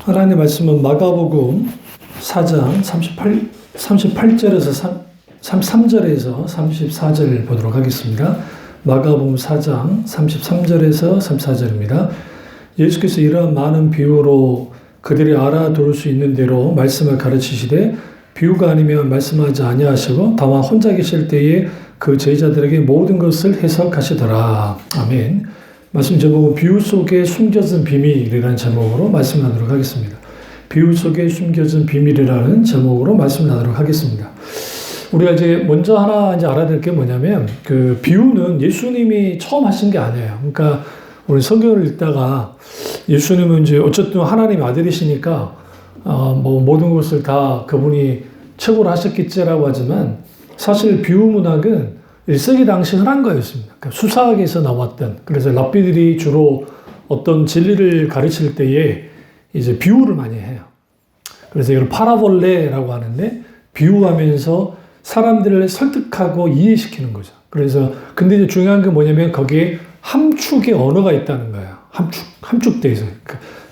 하나님의 말씀은 마가복음 4장 38절에서 33절에서 34절 보도록 하겠습니다. 마가복음 4장 33절에서 34절입니다. 예수께서 이러한 많은 비유로 그들이 알아들을 수 있는 대로 말씀을 가르치시되 비유가 아니면 말씀하지 아니하시고 다만 혼자 계실 때에 그 제자들에게 모든 것을 해석하시더라. 아멘. 말씀 제목은 비유 속에 숨겨진 비밀이라는 제목으로 말씀 나누도록 하겠습니다. 비유 속에 숨겨진 비밀이라는 제목으로 말씀 나누도록 하겠습니다. 우리가 이제 먼저 하나 이제 알아야 될 게 뭐냐면 그 비유는 예수님이 처음 하신 게 아니에요. 그러니까 우리 성경을 읽다가 예수님은 이제 어쨌든 하나님 아들이시니까 뭐 모든 것을 다 그분이 최고로 하셨겠지라고 하지만 사실 비유 문학은 1세기 당시 흔한 거였습니다. 그러니까 수사학에서 나왔던, 그래서 랍비들이 주로 어떤 진리를 가르칠 때에 이제 비유를 많이 해요. 그래서 이걸 파라볼레라고 하는데 비유하면서 사람들을 설득하고 이해시키는 거죠. 그래서 근데 이제 중요한 게 뭐냐면 거기에 함축의 언어가 있다는 거예요. 함축돼 있어요.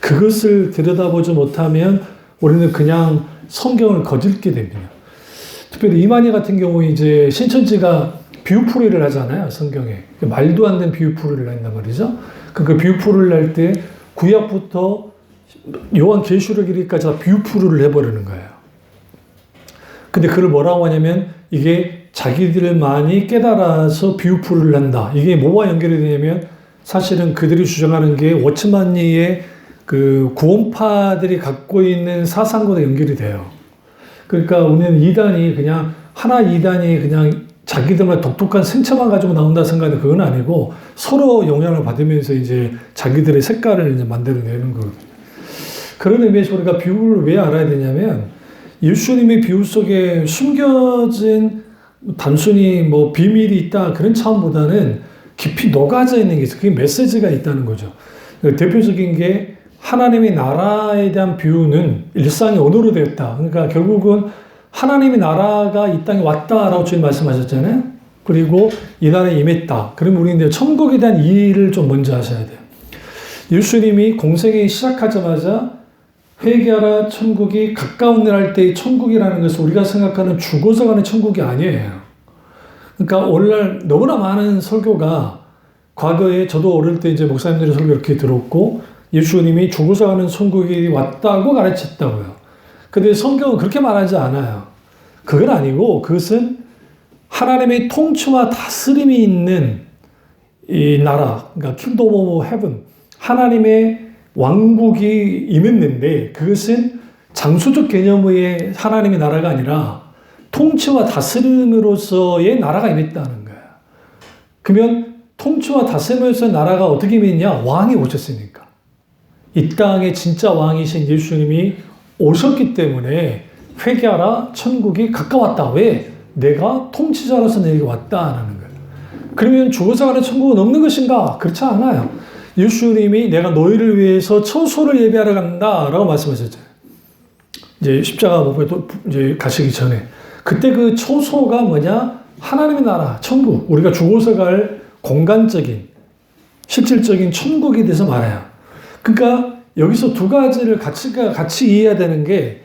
그것을 들여다보지 못하면 우리는 그냥 성경을 거짓게 됩니다. 특별히 이만희 같은 경우에 이제 신천지가 비유풀이를 하잖아요, 성경에. 말도 안 되는 비유풀이를 한단 말이죠. 그 비유풀이를 할 때 구약부터 요한계시록까지 다 비유풀이를 해버리는 거예요. 근데 그걸 뭐라고 하냐면 이게 자기들만이 깨달아서 비유풀이를 한다. 이게 뭐와 연결이 되냐면 사실은 그들이 주장하는 게 워치만리의 그 구원파들이 갖고 있는 사상과도 연결이 돼요. 그러니까 우리는 이단이 그냥 하나 이단이 그냥 자기들만 독특한 생체만 가지고 나온다 생각하는데 그건 아니고 서로 영향을 받으면서 이제 자기들의 색깔을 이제 만들어내는 거거든요. 그런 의미에서 우리가 비유를 왜 알아야 되냐면 예수님의 비유 속에 숨겨진 단순히 뭐 비밀이 있다 그런 차원보다는 깊이 녹아져 있는 게 있어요. 그게 메시지가 있다는 거죠. 대표적인 게 하나님의 나라에 대한 비유는 일상의 언어로 되었다. 그러니까 결국은 하나님의 나라가 이 땅에 왔다라고 주님 말씀하셨잖아요. 그리고 이 나라에 임했다. 그러면 우리는 천국에 대한 이해를 좀 먼저 하셔야 돼요. 예수님이 공생에 시작하자마자 회개하라 천국이 가까운 날 할 때의 천국이라는 것은 우리가 생각하는 죽어서 가는 천국이 아니에요. 그러니까 오늘날 너무나 많은 설교가 과거에 저도 어릴 때 이제 목사님들의 설교 이렇게 들었고 예수님이 죽어서 가는 천국이 왔다고 가르쳤다고요. 근데 성경은 그렇게 말하지 않아요. 그건 아니고 그것은 하나님의 통치와 다스림이 있는 이 나라, 그러니까 킹덤 오브 헤븐, 하나님의 왕국이 임했는데 그것은 장소적 개념의 하나님의 나라가 아니라 통치와 다스림으로서의 나라가 임했다는 거예요. 그러면 통치와 다스림으로서의 나라가 어떻게 임했냐? 왕이 오셨으니까. 이 땅에 진짜 왕이신 예수님이 오셨기 때문에 회개하라 천국이 가까웠다. 왜? 내가 통치자로서 내게 왔다라는 거예요. 그러면 죽어서 가는 천국은 없는 것인가? 그렇지 않아요. 예수님이 내가 너희를 위해서 처소를 예비하러 간다라고 말씀하셨죠. 이제 십자가 못 이제 가시기 전에 그때 그 처소가 뭐냐? 하나님의 나라, 천국. 우리가 죽어서 갈 공간적인 실질적인 천국에 대해서 말해요. 그러니까 여기서 두 가지를 같이 이해해야 되는 게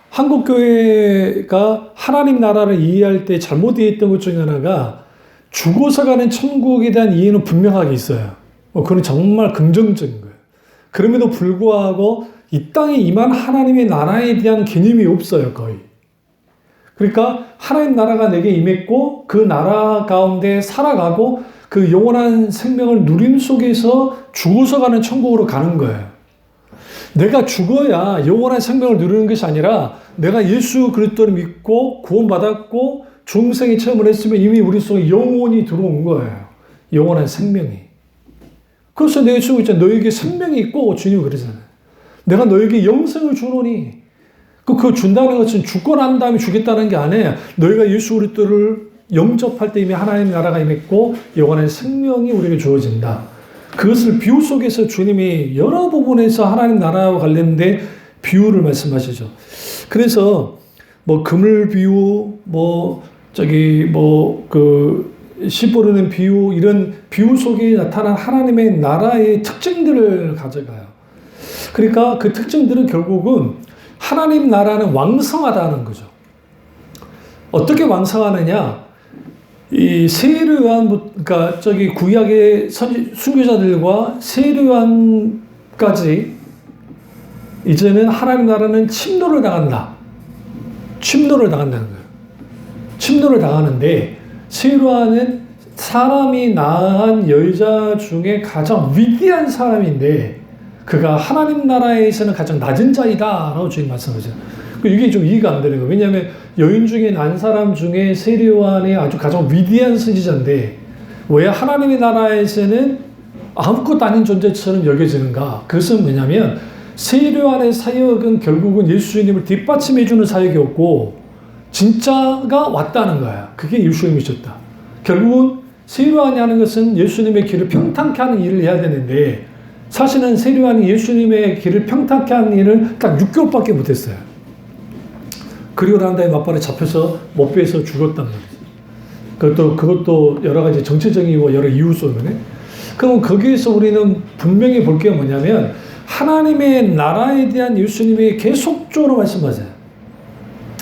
한국교회가 하나님 나라를 이해할 때 잘못 이해했던 것 중에 하나가 죽어서 가는 천국에 대한 이해는 분명하게 있어요. 그건 정말 긍정적인 거예요. 그럼에도 불구하고 이 땅에 임한 하나님의 나라에 대한 개념이 없어요, 거의. 그러니까 하나님 나라가 내게 임했고 그 나라 가운데 살아가고 그 영원한 생명을 누림 속에서 죽어서 가는 천국으로 가는 거예요. 내가 죽어야 영원한 생명을 누리는 것이 아니라 내가 예수 그리스도를 믿고 구원받았고 중생의 체험을 했으면 이미 우리 속에 영혼이 들어온 거예요. 영원한 생명이. 그래서 내가 쓰고 있잖아. 너에게 생명이 있고 주님이 그러잖아요. 내가 너에게 영생을 주노니 그 준다는 것은 죽고 난 다음에 주겠다는 게 아니에요. 너희가 예수 그리스도를 영접할 때 이미 하나님 나라가 임했고 영원한 생명이 우리에게 주어진다. 그것을 비유 속에서 주님이 여러 부분에서 하나님 나라와 관련된 비유를 말씀하시죠. 그래서 뭐 그물 비유, 씨 뿌리는 비유, 이런 비유 속에 나타난 하나님의 나라의 특징들을 가져가요. 그러니까 그 특징들은 결국은 하나님 나라는 왕성하다는 거죠. 어떻게 왕성하느냐? 이 세례요한, 그러니까 저기 구약의 순교자들과 세례요한까지 이제는 하나님 나라는 침노를 당한다. 침노를 당한다는 거예요. 침노를 당하는데 세례요한은 사람이 낳은 여자 중에 가장 위대한 사람인데 그가 하나님 나라에서는 가장 낮은 자이다라고 주님 말씀하세요. 이게 좀 이해가 안 되는 거예요. 왜냐하면 여인 중에 난 사람 중에 세례요한이 아주 가장 위대한 선지자인데 왜 하나님의 나라에서는 아무것도 아닌 존재처럼 여겨지는가? 그것은 뭐냐면 세례요한의 사역은 결국은 예수님을 뒷받침해주는 사역이었고 진짜가 왔다는 거야. 그게 예수님이셨다. 결국은 세례요한이 하는 것은 예수님의 길을 평탄케 하는 일을 해야 되는데 사실은 세례요한이 예수님의 길을 평탄케 하는 일을 딱 6개월밖에 못했어요. 그리고 난 다음에 맞발에 잡혀서 못배에서 죽었단 말이죠. 그것도 여러 가지 정치적인 여러 이유 때문에. 그럼 거기에서 우리는 분명히 볼 게 뭐냐면 하나님의 나라에 대한 예수님이 계속적으로 말씀하세요.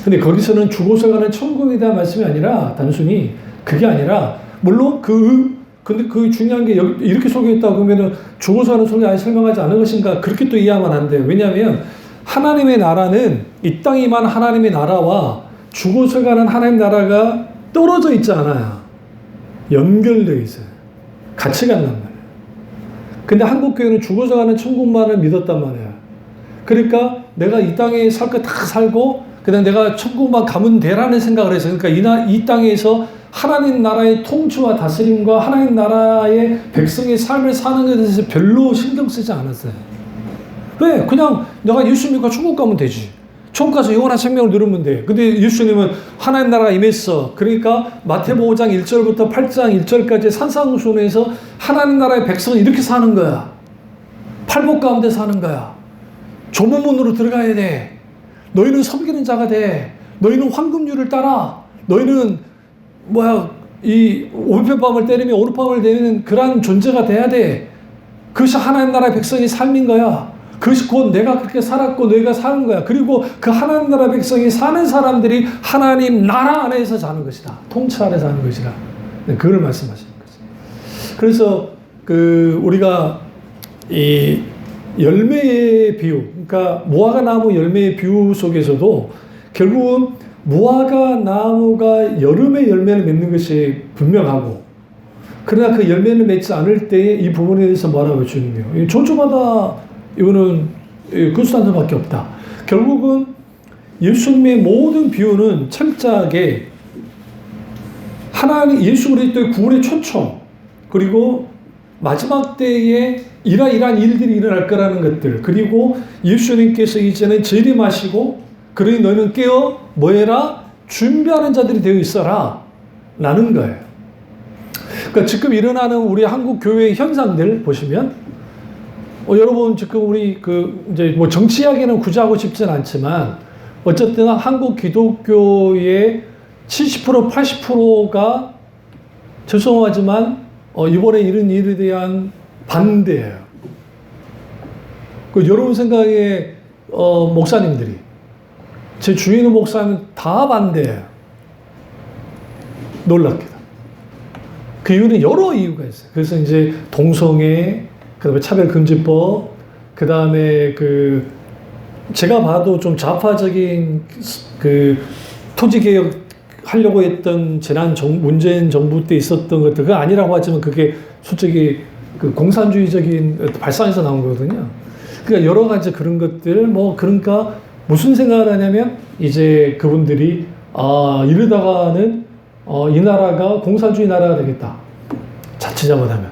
근데 거기서는 죽어서 가는 천국에 대한 말씀이 아니라 단순히 그게 아니라 물론 근데 그 중요한 게 이렇게 소개했다 그러면은 죽어서 가는 소리 아예 설명하지 않은 것인가 그렇게 또 이해하면 안 돼요. 왜냐하면 하나님의 나라는 이 땅이만 하나님의 나라와 죽어서 가는 하나님 나라가 떨어져 있지 않아요. 연결되어 있어요. 같이 간단 말이에요. 근데 한국교회는 죽어서 가는 천국만을 믿었단 말이에요. 그러니까 내가 이 땅에 살 거 다 살고 그다음 내가 천국만 가면 되라는 생각을 했어요. 그러니까 이 땅에서 하나님 나라의 통치와 다스림과 하나님 나라의 백성의 삶을 사는 것에 대해서 별로 신경 쓰지 않았어요. 왜? 그냥 내가 예수 믿고 천국 가면 되지. 천국 가서 영원한 생명을 누리면 돼. 근데 예수님은 하나님 나라가 임했어. 그러니까 마태복음 5장 1절부터 8장 1절까지 산상수훈에서 하나님 나라의 백성은 이렇게 사는 거야. 팔복 가운데 사는 거야. 좁은 문으로 들어가야 돼. 너희는 섬기는 자가 돼. 너희는 황금률을 따라. 너희는 이 오른밤을 때리며 오른밤을 때리는 그러한 존재가 돼야 돼. 그것이 하나님 나라의 백성의 삶인 거야. 그것이 곧 내가 그렇게 살았고 너희가 사는 거야. 그리고 그 하나님 나라 백성이 사는 사람들이 하나님 나라 안에서 사는 것이다. 통치 안에서 사는 것이다. 그걸 말씀하시는 거죠. 그래서 우리가 이 열매의 비유, 그러니까 무화과 나무 열매의 비유 속에서도 결국은 무화과 나무가 여름에 열매를 맺는 것이 분명하고 그러나 그 열매를 맺지 않을 때에 이 부분에 대해서 뭐라고 주님이요. 조주마다 이거는 그수단들밖에 없다. 결국은 예수님의 모든 비유는 철저하게 하나님 예수 그리스도의 구원의 초청 그리고 마지막 때에 이러한 일들이 일어날 거라는 것들 그리고 예수님께서 이제는 재림하시고 그러니 너희는 깨어 뭐해라? 준비하는 자들이 되어 있어라 라는 거예요. 그러니까 지금 일어나는 우리 한국 교회의 현상들 보시면 여러분 지금 우리 이제 정치 이야기는 굳이 하고 싶진 않지만 어쨌든 한국 기독교의 70% 80%가 죄송하지만 이번에 이런 일에 대한 반대예요. 여러분 생각에 목사님들이 제 주위에 있는 목사는 다 반대예요. 놀랍게도. 그 이유는 여러 이유가 있어요. 그래서 이제 동성애, 그 다음에 차별금지법, 그 다음에 제가 봐도 좀 좌파적인 토지개혁 하려고 했던 문재인 정부 때 있었던 것들, 그거 아니라고 하지만 그게 솔직히 공산주의적인 발상에서 나온 거거든요. 그러니까 여러 가지 그런 것들, 그러니까 무슨 생각을 하냐면 이제 그분들이 이러다가는 이 나라가 공산주의 나라가 되겠다. 자칫 잘못하면.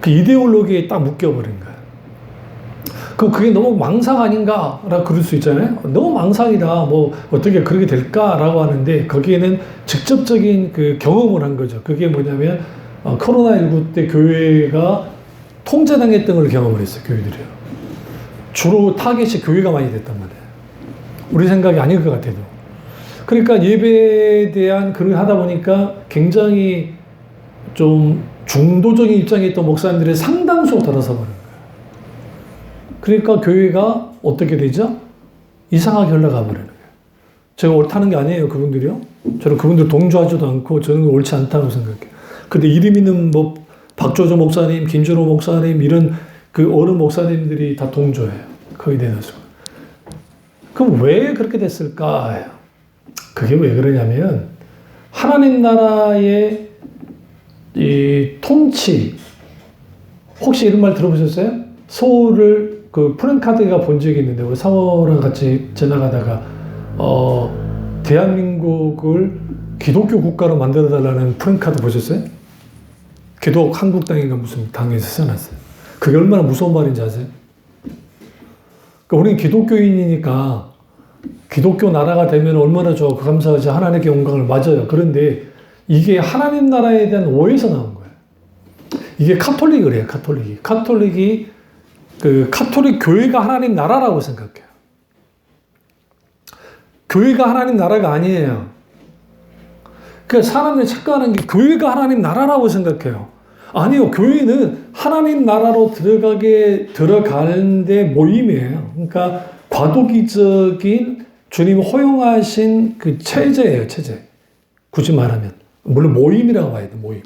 그 이데올로기에 딱 묶여버린 거예요. 그게 너무 망상 아닌가? 라고 그럴 수 있잖아요. 너무 망상이다. 어떻게 그렇게 될까라고 하는데 거기에는 직접적인 경험을 한 거죠. 그게 뭐냐면 코로나19 때 교회가 통제당했던 걸 경험을 했어요. 교회들이요. 주로 타겟이 교회가 많이 됐단 말이에요. 우리 생각이 아닐 것 같아도. 그러니까 예배에 대한 그런 하다 보니까 굉장히 좀 중도적인 입장에 있던 목사님들의 상당수가 들어서 버린 거예요. 그러니까 교회가 어떻게 되죠? 이상하게 흘러가 버리는 거예요. 제가 옳다는 게 아니에요, 그분들이요. 저는 그분들 동조하지도 않고 저는 옳지 않다고 생각해요. 근데 이름 있는 뭐 박조조 목사님, 김준호 목사님 이런 그 어른 목사님들이 다 동조해요. 거의 대다수. 그럼 왜 그렇게 됐을까? 그게 왜 그러냐면 하나님 나라의 이 통치, 혹시 이런 말 들어보셨어요? 서울을 그 프랭카드가 본 적이 있는데 우리 사모랑 같이 지나가다가 대한민국을 기독교 국가로 만들어달라는 프랭카드 보셨어요? 기독 한국당인가 무슨 당에서 써놨어요. 그게 얼마나 무서운 말인지 아세요? 그러니까 우리는 기독교인이니까 기독교 나라가 되면 얼마나 좋고 감사하지, 하나님께 영광을. 맞아요. 그런데 이게 하나님 나라에 대한 오해에서 나온 거예요. 이게 카톨릭이 그래요. 카톨릭이 그 카톨릭 교회가 하나님 나라라고 생각해요. 교회가 하나님 나라가 아니에요. 그러니까 사람들이 착각하는 게 교회가 하나님 나라라고 생각해요. 아니요. 교회는 하나님 나라로 들어가는데 모임이에요. 그러니까 과도기적인 주님 허용하신 그 체제예요. 체제. 굳이 말하면. 물론 모임이라고 봐야 돼. 모임.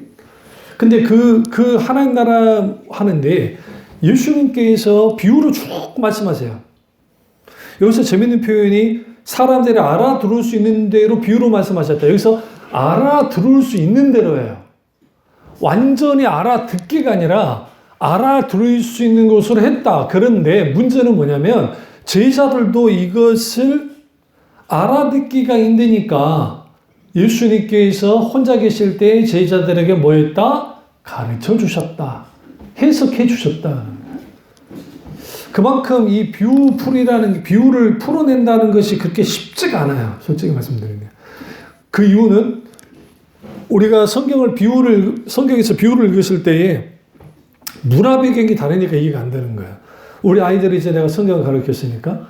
근데 그 하나님 나라 하는데 예수님께서 비유로 쭉 말씀하세요. 여기서 재밌는 표현이 사람들이 알아들을 수 있는 대로 비유로 말씀하셨다. 여기서 알아들을 수 있는 대로예요. 완전히 알아듣기가 아니라 알아들을 수 있는 것으로 했다. 그런데 문제는 뭐냐면 제자들도 이것을 알아듣기가 힘드니까 예수님께서 혼자 계실 때 제자들에게 뭐 했다? 가르쳐 주셨다. 해석해 주셨다. 그만큼 이 비유풀이라는 비유를 풀어낸다는 것이 그렇게 쉽지가 않아요. 솔직히 말씀드리면. 그 이유는 우리가 성경에서 비유를 읽으실 때에 문화 배경이 다르니까 이해가 안 되는 거예요. 우리 아이들이 이제 내가 성경을 가르쳤으니까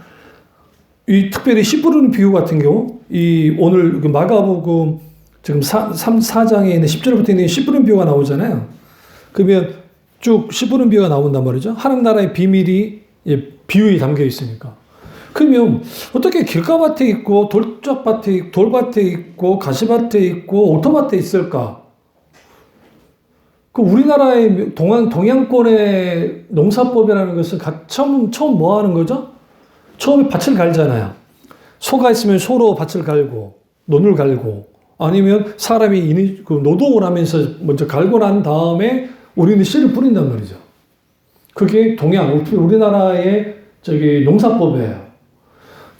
이 특별히 씨 뿌리는 비유 같은 경우 이 오늘 그 마가복음 지금 4장에 있는 10절부터 있는 씨 뿌리는 비유가 나오잖아요. 그러면 쭉 씨 뿌리는 비유가 나온단 말이죠. 하나님 나라의 비밀이 비유에 담겨 있으니까. 그러면 어떻게 길가밭에 있고 돌밭에 있고 가시밭에 있고 오토밭에 있을까? 그 우리나라의 동양권의 농사법이라는 것은 처음 뭐 하는 거죠? 처음에 밭을 갈잖아요. 소가 있으면 소로 밭을 갈고 논을 갈고 아니면 사람이 노동을 하면서 먼저 갈고 난 다음에 우리는 씨를 뿌린단 말이죠. 그게 우리나라의 농사법이에요.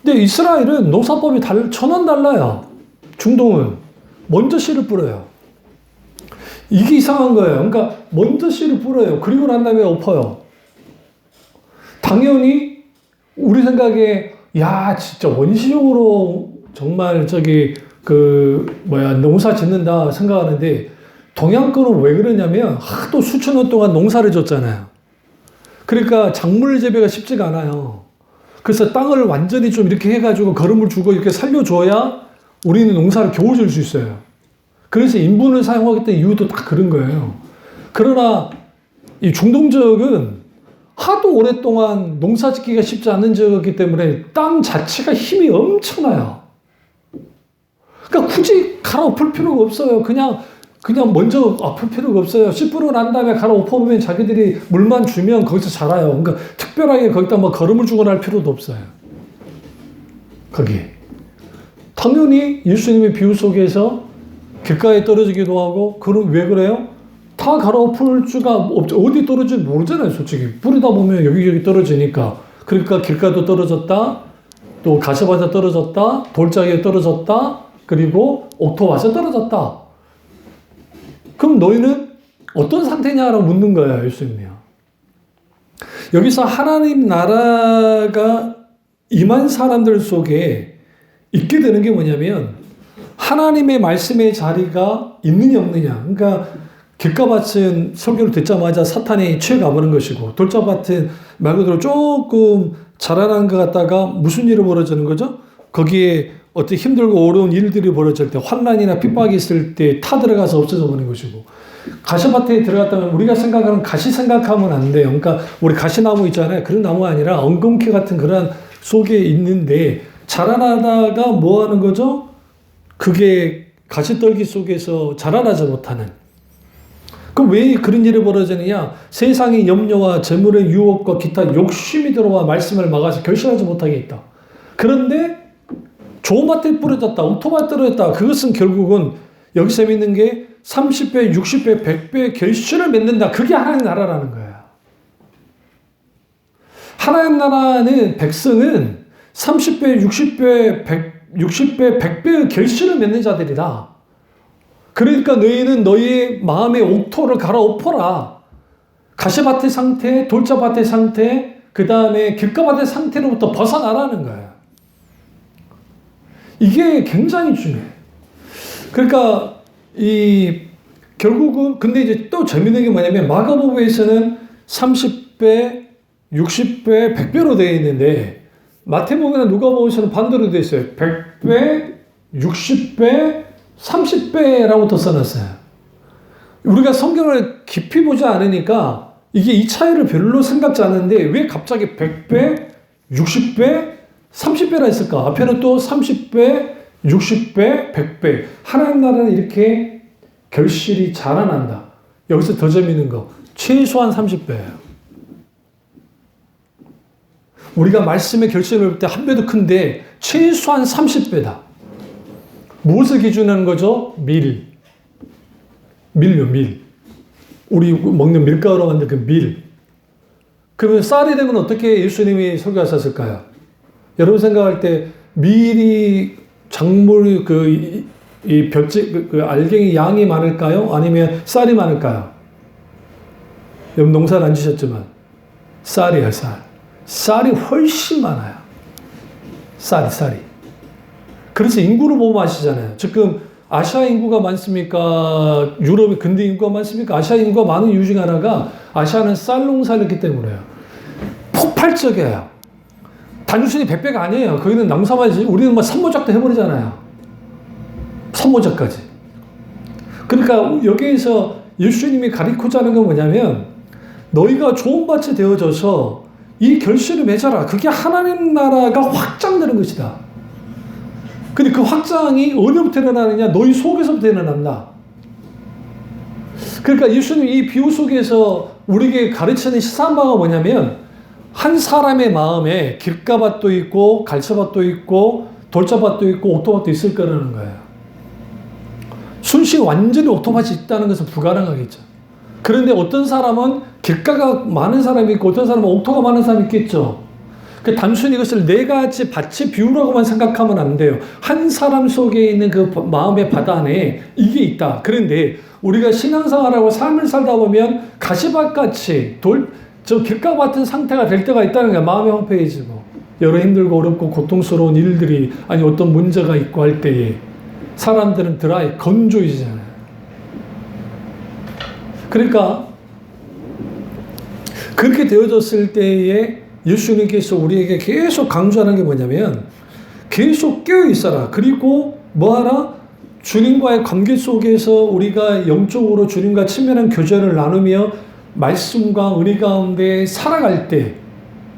근데 이스라엘은 농사법이 천원 달라요. 중동은 먼저 씨를 뿌려요. 이게 이상한 거예요. 그러니까 먼저 씨를 뿌려요. 그리고 난 다음에 엎어요. 당연히 우리 생각에 야 진짜 원시적으로 정말 농사 짓는다 생각하는데 동양권은 왜 그러냐면 하도 수천 년 동안 농사를 졌잖아요. 그러니까 작물 재배가 쉽지가 않아요. 그래서 땅을 완전히 좀 이렇게 해가지고 거름을 주고 이렇게 살려줘야 우리는 농사를 겨우 질 수 있어요. 그래서 인분을 사용하겠다는 이유도 딱 그런 거예요. 그러나 이 중동 지역은 하도 오랫동안 농사 짓기가 쉽지 않은 지역이기 때문에 땅 자체가 힘이 엄청나요. 그러니까 굳이 갈아엎을 필요가 없어요. 그냥 먼저 엎을 필요가 없어요. 씨 뿌리고 난 다음에 갈아엎어보면 자기들이 물만 주면 거기서 자라요. 그러니까 특별하게 거기다 뭐 거름을 주거나 할 필요도 없어요. 거기에. 당연히 예수님의 비유 속에서 길가에 떨어지기도 하고, 그럼 왜 그래요? 다 갈아엎을 수가 없죠. 어디 떨어질지 모르잖아요, 솔직히. 뿌리다 보면 여기저기 떨어지니까. 그러니까 길가도 떨어졌다, 또 가시밭에 떨어졌다, 돌짝에 떨어졌다, 그리고 옥토밭에 떨어졌다. 그럼 너희는 어떤 상태냐라고 묻는 거예요, 예수님이요. 여기서 하나님 나라가 임한 사람들 속에 있게 되는 게 뭐냐면 하나님의 말씀의 자리가 있느냐 없느냐. 그러니까 길가밭은 설교를 듣자마자 사탄이 취해 가버린 것이고, 돌짝밭은 말 그대로 조금 자라난 것 같다가 무슨 일이 벌어지는 거죠? 거기에 어떤 힘들고 어려운 일들이 벌어질 때, 환난이나 핍박이 있을 때 타 들어가서 없어져 버리는 것이고, 가시밭에 들어갔다면 우리가 생각하는 가시 생각하면 안 돼요. 그러니까 우리 가시나무 있잖아요. 그런 나무가 아니라 엉겅퀴 같은 그런 속에 있는데 자라나다가 뭐 하는 거죠? 그게 가시떨기 속에서 자라나지 못하는. 그럼 왜 그런 일이 벌어지느냐? 세상의 염려와 재물의 유혹과 기타 욕심이 들어와 말씀을 막아서 결실하지 못하게 있다. 그런데 좋은 밭에 뿌려졌다. 옥토밭에 떨어졌다. 그것은 결국은 여기 재밌는 게 30배, 60배, 100배의 결실을 맺는다. 그게 하나님의 나라라는 거예요. 하나님 나라는 백성은 30배, 60배, 60배, 100배의 결실을 맺는 자들이다. 그러니까 너희는 너희의 마음의 옥토를 갈아엎어라. 가시밭의 상태, 돌자밭의 상태, 그 다음에 길가밭의 상태로부터 벗어나라는 거예요. 이게 굉장히 중요해요. 그러니까 결국은 근데 이제 또 재밌는 게 뭐냐면 마가복음에서는 30배, 60배, 100배로 되어 있는데 마태복음이나 누가복음에서는 반대로 되어 있어요. 100배, 60배, 30배라고 또 써놨어요. 우리가 성경을 깊이 보지 않으니까 이게 이 차이를 별로 생각지 않는데 왜 갑자기 100배, 60배, 30배라 했을까? 앞에는 또 30배, 60배, 100배. 하나님 나라는 이렇게 결실이 자라난다. 여기서 더 재미있는 거. 최소한 30배예요. 우리가 말씀의 결실을 볼 때 한 배도 큰데 최소한 30배다. 무엇을 기준하는 거죠? 밀. 밀요, 밀. 우리 먹는 밀가루로 만든 그 밀. 그러면 쌀이 되면 어떻게 예수님이 설교하셨을까요? 여러분 생각할 때 밀이 작물 이 볕지 알갱이 양이 많을까요? 아니면 쌀이 많을까요? 여러분 농사를 안 지셨지만 쌀이에요, 쌀. 쌀이 훨씬 많아요. 쌀이. 그래서 인구를 보면 아시잖아요. 지금 아시아 인구가 많습니까? 유럽의 근대 인구가 많습니까? 아시아 인구가 많은 이유 중 하나가 아시아는 쌀 농사를 했기 때문에요. 폭발적이에요. 단순히 100배가 아니에요. 거기는 농사만이지. 우리는 뭐 산모작도 해버리잖아요. 산모작까지. 그러니까 여기에서 예수님이 가르치고자 하는 건 뭐냐면 너희가 좋은 밭이 되어져서 이 결실을 맺어라. 그게 하나님 나라가 확장되는 것이다. 근데 그 확장이 어디부터 일어나느냐? 너희 속에서부터 일어난다. 그러니까 예수님 이 비유 속에서 우리에게 가르치는 시사한 바가 뭐냐면 한 사람의 마음에 길가밭도 있고 갈차밭도 있고 돌자밭도 있고 옥토밭도 있을 거라는 거예요. 순식간에 완전히 옥토밭이 있다는 것은 불가능하겠죠. 그런데 어떤 사람은 길가가 많은 사람이 있고 어떤 사람은 옥토가 많은 사람이 있겠죠. 단순히 이것을 네 가지 밭의 비유라고만 생각하면 안 돼요. 한 사람 속에 있는 그 마음의 밭 안에 이게 있다. 그런데 우리가 신앙생활하고 삶을 살다 보면 가시밭같이 저 길가 같은 상태가 될 때가 있다는 거야. 마음의 홈페이지고. 여러 힘들고 어렵고 고통스러운 일들이 아니 어떤 문제가 있고 할 때에 사람들은 드라이, 건조해지잖아요. 그러니까 그렇게 되어졌을 때에 예수님께서 우리에게 계속 강조하는 게 뭐냐면 계속 깨어 있어라. 그리고 뭐하라? 주님과의 관계 속에서 우리가 영적으로 주님과 친밀한 교제를 나누며 말씀과 은혜 가운데 살아갈 때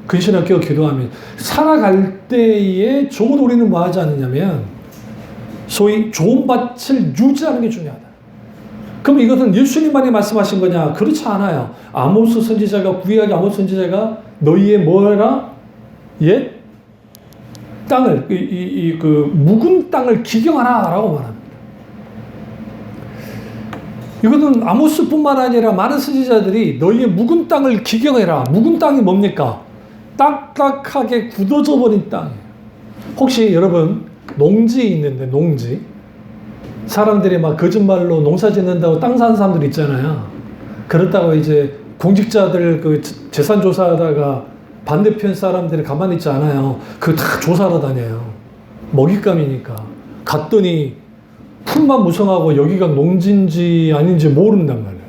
근신하게 깨어 기도하면 살아갈 때에 적어도 우리는 뭐 하지 않느냐면 소위 좋은 밭을 유지하는 게 중요하다. 그럼 이것은 예수님만이 말씀하신 거냐? 그렇지 않아요. 아모스 선지자가 구약의 아모스 선지자가 너희의 뭐라? 옛 땅을 그 묵은 땅을 기경하라라고 말합니다. 이것은 아모스뿐만 아니라 많은 선지자들이 너희의 묵은 땅을 기경해라. 묵은 땅이 뭡니까? 딱딱하게 굳어져 버린 땅이에요. 혹시 여러분 농지 있는데 농지 사람들이 막 거짓말로 농사 짓는다고 땅 사는 사람들 있잖아요. 그렇다고 이제 공직자들 그 재산 조사하다가 반대편 사람들이 가만히 있지 않아요. 그거 다 조사하러 다녀요. 먹잇감이니까. 갔더니 풀만 무성하고 여기가 농지인지 아닌지 모른단 말이에요.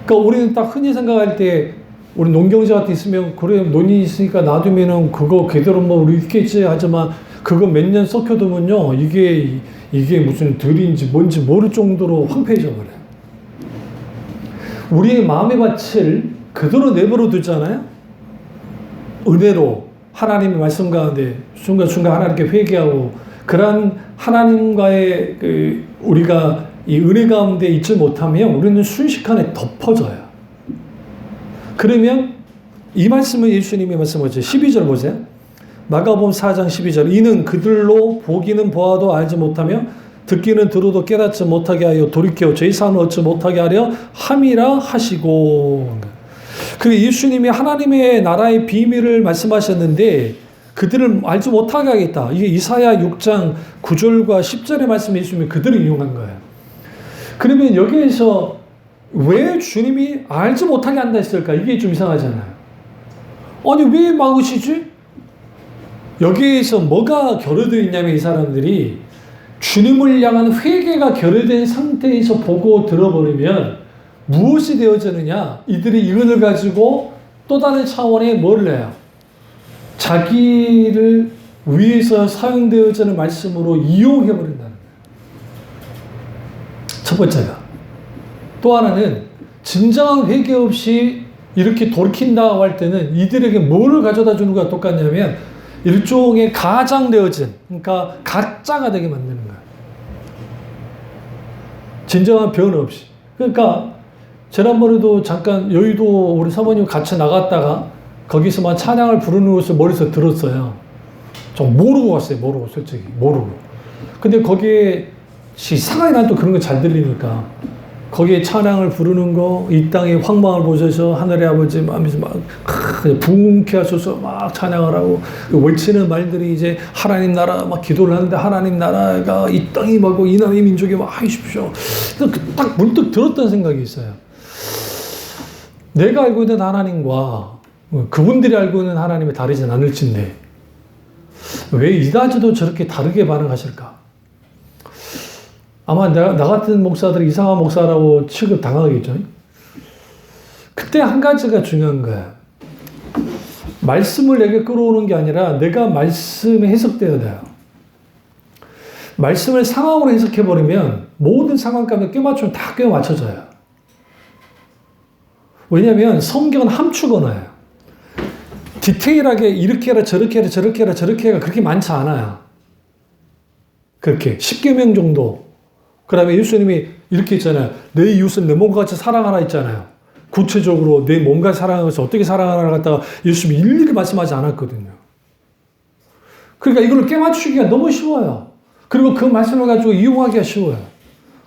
그러니까 우리는 딱 흔히 생각할 때 우리 농경지 같은 있으면 그래 논이 있으니까 놔두면은 그거 그대로 뭐 우리 있겠지 하지만 그거 몇 년 썩혀두면요 이게 무슨 들인지 뭔지 모를 정도로 황폐해져 버려요. 우리의 마음의 밭을 그대로 내버려 두잖아요. 은혜로 하나님의 말씀 가운데 순간순간 하나님께 회개하고 그러한 하나님과의 우리가 이 은혜 가운데 있지 못하면 우리는 순식간에 덮어져요. 그러면 이 말씀은 예수님이 말씀하죠. 12절 보세요. 마가복음 4장 12절. 이는 그들로 보기는 보아도 알지 못하며 듣기는 들어도 깨닫지 못하게 하여 돌이켜 죄 사함을 얻지 못하게 하려 함이라 하시고. 그리고 예수님이 하나님의 나라의 비밀을 말씀하셨는데 그들을 알지 못하게 하겠다. 이게 이사야 6장 9절과 10절의 말씀 예수님이 그들을 이용한 거예요. 그러면 여기에서 왜 주님이 알지 못하게 한다 했을까? 이게 좀 이상하잖아요. 아니 왜 막으시지? 여기에서 뭐가 결여되어 있냐면 이 사람들이 주님을 향한 회개가 결여된 상태에서 보고 들어버리면 무엇이 되어지느냐? 이들이 이것을 가지고 또 다른 차원의 뭘 내요? 자기를 위해서 사용되어지는 말씀으로 이용해버린다는 거예요. 첫 번째가. 또 하나는 진정한 회개 없이 이렇게 돌이킨다고 할 때는 이들에게 뭐를 가져다 주는 거와 똑같냐면 일종의 가장되어진, 그러니까 가짜가 되게 만드는 거예요. 진정한 변화 없이. 그러니까 지난번에도 잠깐 여의도 우리 사모님 같이 나갔다가 거기서만 찬양을 부르는 것을 머리에서 들었어요. 좀 모르고 갔어요. 모르고 솔직히 모르고. 근데 거기에 이상하게 난 또 그런 거 잘 들리니까 거기에 찬양을 부르는 거, 이 땅의 황망을 보셔서 하늘의 아버지 마음에서 막 부흥케 하소서 막 찬양을 하고 외치는 말들이 이제 하나님 나라 막 기도를 하는데 하나님 나라가 이 땅이 뭐고 이 나라의 민족이 막 하십시오. 딱 문득 들었던 생각이 있어요. 내가 알고 있는 하나님과 그분들이 알고 있는 하나님이 다르진 않을진데 왜 이다지도 저렇게 다르게 반응하실까? 아마 나 같은 목사들이 이상한 목사라고 취급 당하겠죠. 그때 한 가지가 중요한 거야. 말씀을 내게 끌어오는 게 아니라 내가 말씀에 해석되어야 돼요. 말씀을 상황으로 해석해버리면 모든 상황 가운데 껴맞추면 다 껴맞춰져요. 왜냐하면 성경은 함축 언어예요. 디테일하게 이렇게 해라 저렇게 해라 저렇게 해라 저렇게 해라 그렇게 많지 않아요. 그렇게 10계명 정도. 그 다음에 예수님이 이렇게 했잖아요. 내 이웃은 내 몸과 같이 사랑하라 했잖아요. 구체적으로 내 몸과 사랑하면서 어떻게 사랑하라 갖다가 예수님이 일일이 말씀하지 않았거든요. 그러니까 이걸 깨맞추기가 너무 쉬워요. 그리고 그 말씀을 가지고 이용하기가 쉬워요.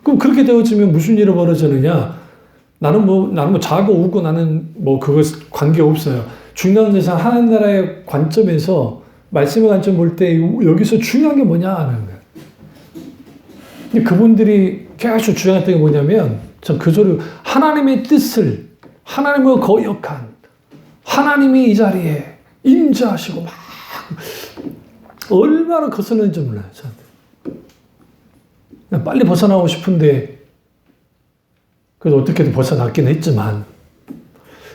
그럼 그렇게 되어지면 무슨 일이 벌어지느냐? 나는 뭐 자고 우고 나는 뭐 그거 관계없어요. 중요한 것은 하나님 나라의 관점에서 말씀의 관점 볼 때 여기서 중요한 게 뭐냐 하는 거예요. 근데 그분들이 계속 주장했던 게 뭐냐면 전 그 소리 하나님의 뜻을 하나님을 거역한 하나님이 이 자리에 임재하시고 막 얼마나 거슬리는지 몰라요. 저한테. 빨리 벗어나고 싶은데 그래도 어떻게든 벗어났긴 했지만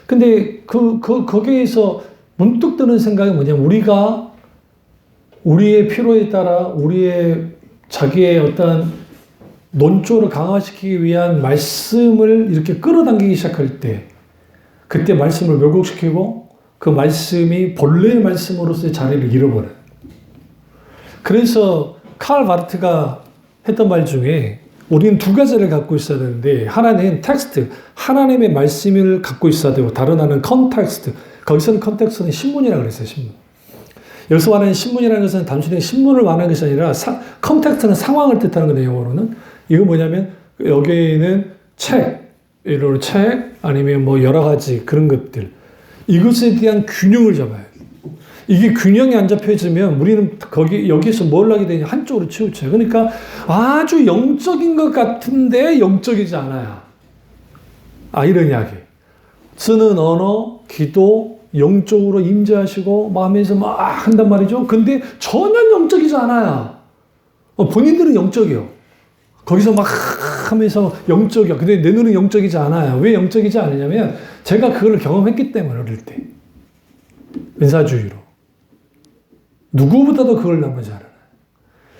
근데 거기에서 문득 드는 생각이 뭐냐면 우리가 우리의 필요에 따라 우리의 자기의 어떤 논조를 강화시키기 위한 말씀을 이렇게 끌어당기기 시작할 때 그때 말씀을 왜곡시키고 그 말씀이 본래의 말씀으로서의 자리를 잃어버려요. 그래서 칼 바르트가 했던 말 중에 우리는 두 가지를 갖고 있어야 되는데 하나는 텍스트, 하나님의 말씀을 갖고 있어야 되고 다른 하나는 컨텍스트. 거기서는 컨텍스트는 신문이라고 그랬어요. 신문. 여기서 말하는 신문이라는 것은 단순히 신문을 말하는 것이 아니라 컨텍스트는 상황을 뜻하는 거예요. 영어로는. 이거 뭐냐면 여기에는 책, 예를 책 아니면 뭐 여러 가지 그런 것들 이것에 대한 균형을 잡아야 돼요. 이게 균형이 안 잡혀지면 우리는 여기서 뭘 하게 되냐 한쪽으로 치우쳐요. 그러니까 아주 영적인 것 같은데 영적이지 않아요. 아이러니하게 쓰는 언어, 기도 영적으로 임재하시고 마음에서 막 한단 말이죠. 근데 전혀 영적이지 않아요. 본인들은 영적이요. 거기서 막 하면서 영적이야. 근데 내 눈은 영적이지 않아요. 왜 영적이지 않으냐면 제가 그걸 경험했기 때문에 어릴 때. 은사주의로. 누구보다도 그걸 너무 잘 알아요.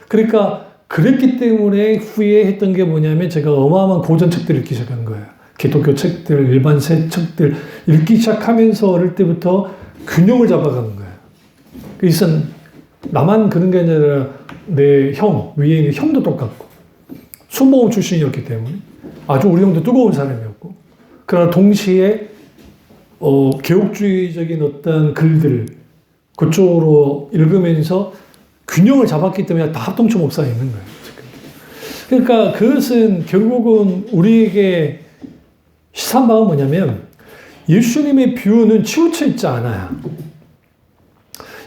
그러니까 그랬기 때문에 후에 했던 게 뭐냐면 제가 어마어마한 고전책들을 읽기 시작한 거예요. 기독교 책들, 일반 새 책들 읽기 시작하면서 어릴 때부터 균형을 잡아가는 거예요. 그래서 나만 그런 게 아니라 내 형, 위에 있는 형도 똑같고 순복음 출신이었기 때문에 아주 우리 형도 뜨거운 사람이었고, 그러나 동시에 개혁주의적인 어떤 글들 그쪽으로 읽으면서 균형을 잡았기 때문에 다 합동체 목사가 있는 거예요. 그러니까 그것은 결국은 우리에게 시사한 바가 뭐냐면 예수님의 비유는 치우쳐 있지 않아요.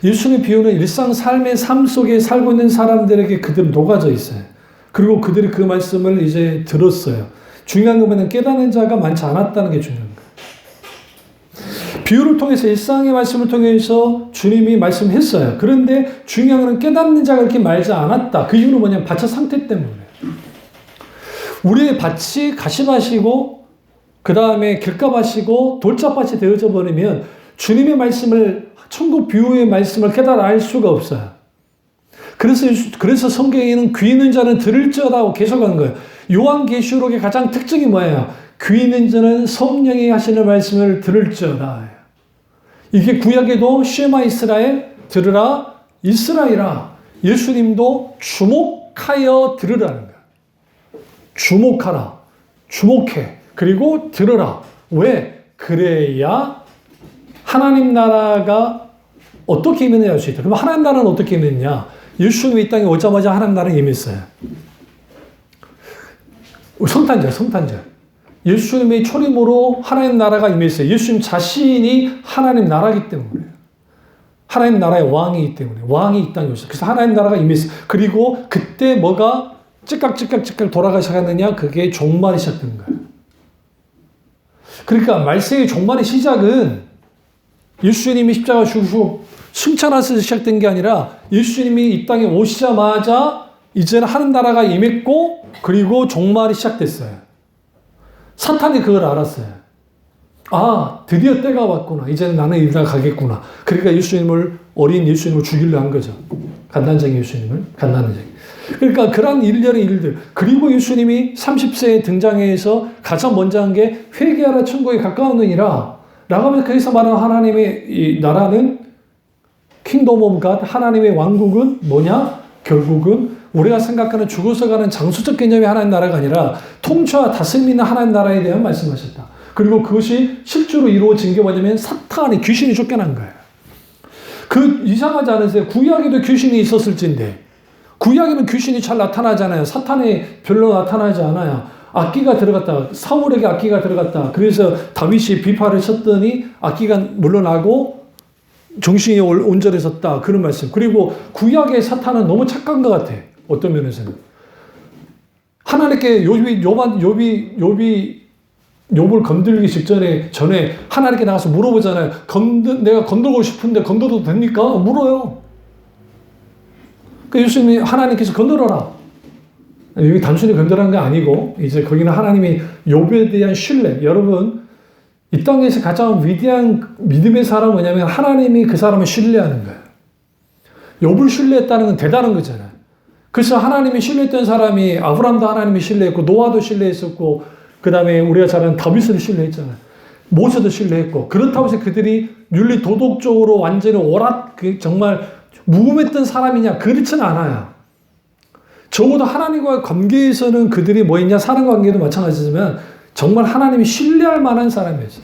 예수님의 비유는 일상 삶의 삶 속에 살고 있는 사람들에게 그대로 녹아져 있어요. 그리고 그들이 그 말씀을 이제 들었어요. 중요한 것은 깨닫는 자가 많지 않았다는 게 중요한 거예요. 비유를 통해서 일상의 말씀을 통해서 주님이 말씀했어요. 그런데 중요한 것은 깨닫는 자가 이렇게 말지 않았다. 그 이유는 뭐냐면 밭의 상태 때문에. 우리의 밭이 가시밭이고 그 다음에 길가밭이고 돌짝밭이 되어져 버리면 주님의 말씀을, 천국 비유의 말씀을 깨달아 알 수가 없어요. 그래서 성경에는 귀 있는 자는 들을지어다고 계속하는 거예요. 요한계시록의 가장 특징이 뭐예요? 귀 있는 자는 성령이 하시는 말씀을 들을지어다. 이게 구약에도 쉐마 이스라엘, 들으라 이스라엘아. 예수님도 주목하여 들으라는 거예요. 주목하라. 주목해. 그리고 들으라. 왜? 그래야 하나님 나라가 어떻게 임했느냐 할 수 있다. 그럼 하나님 나라는 어떻게 임했냐? 예수님이 이 땅에 오자마자 하나님 나라가 임했어요. 성탄절. 예수님의 초림으로 하나님 나라가 임했어요. 예수님 자신이 하나님 나라이기 때문에. 하나님 나라의 왕이기 때문에. 왕이 이 땅에 오셨어요. 그래서 하나님 나라가 임했어요. 그리고 그때 뭐가 찌깍 돌아가기 시작했느냐? 그게 종말이 시작된 거예요. 그러니까 말세의 종말의 시작은 예수님이 십자가 죽으시고 승천하셔서 시작된 게 아니라 예수님이 이 땅에 오시자마자 이제는 하는 나라가 임했고 그리고 종말이 시작됐어요. 사탄이 그걸 알았어요. 아, 드디어 때가 왔구나. 이제는 나는 이리다 가겠구나. 그러니까 어린 예수님을 죽이려 한 거죠. 갓난쟁이 예수님을. 그러니까 그런 일련의 일들. 그리고 예수님이 30세에 등장해서 가장 먼저 한 게 회개하라 천국에 가까웠느니라 라고 하면서 거기서 말하는 하나님의 이 나라는 킹덤 오브 갓, 하나님의 왕국은 뭐냐? 결국은 우리가 생각하는 죽어서 가는 장소적 개념의 하나님 나라가 아니라 통치와 다스림 있는 하나님 나라에 대한 말씀하셨다. 그리고 그것이 실제로 이루어진 게 뭐냐면 사탄이, 귀신이 쫓겨난 거예요. 이상하지 않으세요? 구약에도 귀신이 있었을진데 구약에는 귀신이 잘 나타나잖아요. 사탄이 별로 나타나지 않아요. 악기가 들어갔다. 사울에게 악기가 들어갔다. 그래서 다윗이 비파를 쳤더니 악기가 물러나고 정신이 온전해졌다. 그런 말씀. 그리고 구약의 사탄은 너무 착한 것 같아. 어떤 면에서는. 하나님께 욥을 건들기 전에 하나님께 나가서 물어보잖아요. 내가 건들고 싶은데 건들어도 됩니까? 물어요. 그 예수님이 하나님께서 건드려라. 여기 단순히 건드라는 게 아니고 이제 거기는 하나님이 욥에 대한 신뢰. 여러분 이 땅에서 가장 위대한 믿음의 사람은 뭐냐면 하나님이 그 사람을 신뢰하는 거예요. 욥을 신뢰했다는 건 대단한 거잖아요. 그래서 하나님이 신뢰했던 사람이 아브라함도 하나님이 신뢰했고 노아도 신뢰했었고 그 다음에 우리가 잘 아는 다윗을 신뢰했잖아요. 모세도 신뢰했고 그렇다고 해서 그들이 윤리 도덕적으로 완전히 정말 무음했던 사람이냐? 그렇지는 않아요. 적어도 하나님과의 관계에서는 그들이 뭐였냐? 사랑 관계도 마찬가지지만 정말 하나님이 신뢰할 만한 사람이었어요.